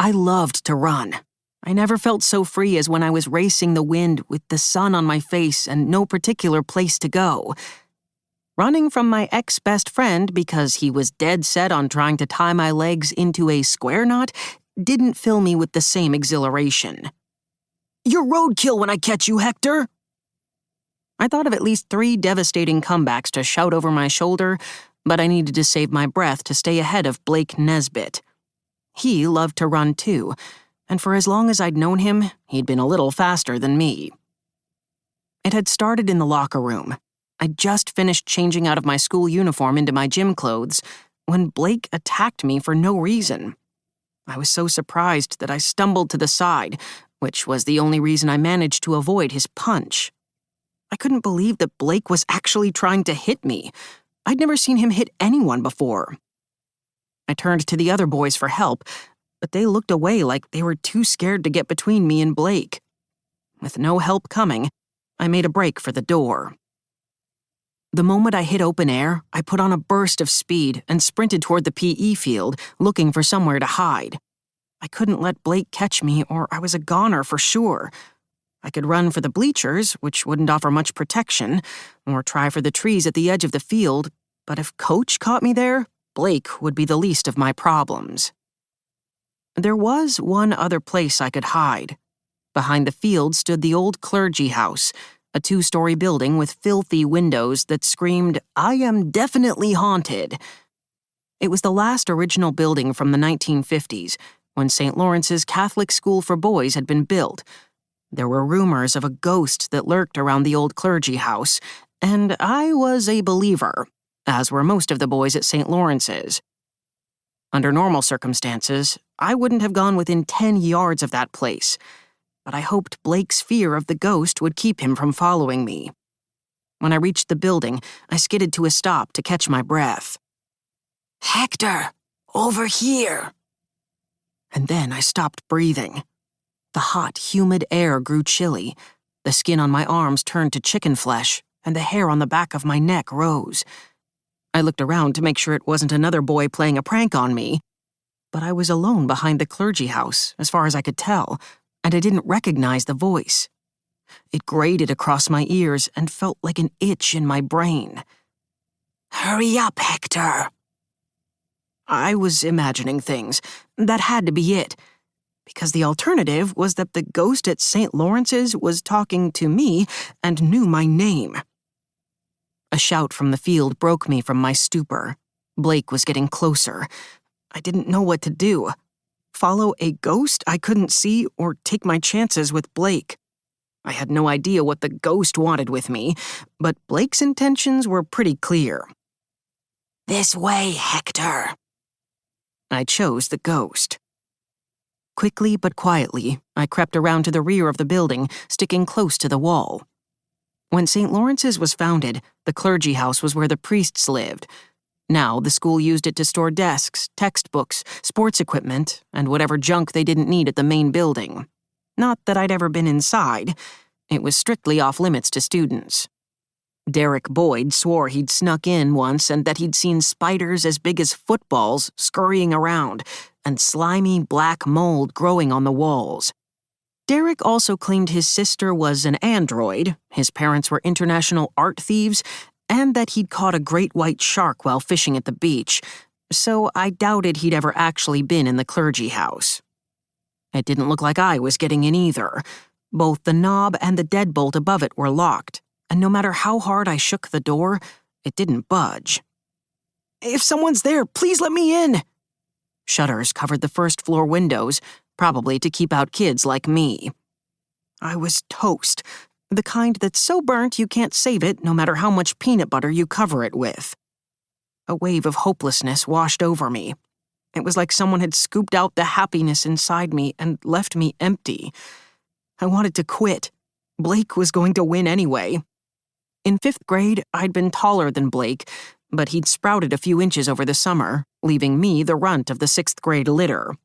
I loved to run. I never felt so free as when I was racing the wind with the sun on my face and no particular place to go. Running from my ex-best friend because he was dead set on trying to tie my legs into a square knot didn't fill me with the same exhilaration. "You're roadkill when I catch you, Hector!" I thought of at least 3 devastating comebacks to shout over my shoulder, but I needed to save my breath to stay ahead of Blake Nesbitt. He loved to run too, and for as long as I'd known him, he'd been a little faster than me. It had started in the locker room. I'd just finished changing out of my school uniform into my gym clothes when Blake attacked me for no reason. I was so surprised that I stumbled to the side, which was the only reason I managed to avoid his punch. I couldn't believe that Blake was actually trying to hit me. I'd never seen him hit anyone before. I turned to the other boys for help, but they looked away like they were too scared to get between me and Blake. With no help coming, I made a break for the door. The moment I hit open air, I put on a burst of speed and sprinted toward the PE field, looking for somewhere to hide. I couldn't let Blake catch me or I was a goner for sure. I could run for the bleachers, which wouldn't offer much protection, or try for the trees at the edge of the field, but if Coach caught me there, Blake would be the least of my problems. There was one other place I could hide. Behind the field stood the old clergy house, a 2-story building with filthy windows that screamed, "I am definitely haunted." It was the last original building from the 1950s, when St. Lawrence's Catholic School for Boys had been built. There were rumors of a ghost that lurked around the old clergy house, and I was a believer, as were most of the boys at St. Lawrence's. Under normal circumstances, I wouldn't have gone within 10 yards of that place, but I hoped Blake's fear of the ghost would keep him from following me. When I reached the building, I skidded to a stop to catch my breath. "Hector, over here!" And then I stopped breathing. The hot, humid air grew chilly, the skin on my arms turned to chicken flesh, and the hair on the back of my neck rose. I looked around to make sure it wasn't another boy playing a prank on me, but I was alone behind the clergy house, as far as I could tell, and I didn't recognize the voice. It grated across my ears and felt like an itch in my brain. "Hurry up, Hector!" I was imagining things. That had to be it. Because the alternative was that the ghost at St. Lawrence's was talking to me and knew my name. A shout from the field broke me from my stupor. Blake was getting closer. I didn't know what to do. Follow a ghost I couldn't see or take my chances with Blake. I had no idea what the ghost wanted with me, but Blake's intentions were pretty clear. "This way, Hector." I chose the ghost. Quickly but quietly, I crept around to the rear of the building, sticking close to the wall. When St. Lawrence's was founded, the clergy house was where the priests lived. Now, the school used it to store desks, textbooks, sports equipment, and whatever junk they didn't need at the main building. Not that I'd ever been inside. It was strictly off-limits to students. Derek Boyd swore he'd snuck in once and that he'd seen spiders as big as footballs scurrying around, and slimy black mold growing on the walls. Derek also claimed his sister was an android, his parents were international art thieves, and that he'd caught a great white shark while fishing at the beach, so I doubted he'd ever actually been in the clergy house. It didn't look like I was getting in either. Both the knob and the deadbolt above it were locked, and no matter how hard I shook the door, it didn't budge. "If someone's there, please let me in!" Shutters covered the first-floor windows, probably to keep out kids like me. I was toast, the kind that's so burnt you can't save it no matter how much peanut butter you cover it with. A wave of hopelessness washed over me. It was like someone had scooped out the happiness inside me and left me empty. I wanted to quit. Blake was going to win anyway. In 5th grade, I'd been taller than Blake, but he'd sprouted a few inches over the summer, leaving me the runt of the 6th grade litter.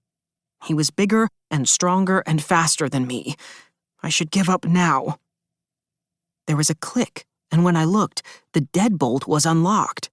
He was bigger and stronger and faster than me. I should give up now. There was a click, and when I looked, the deadbolt was unlocked.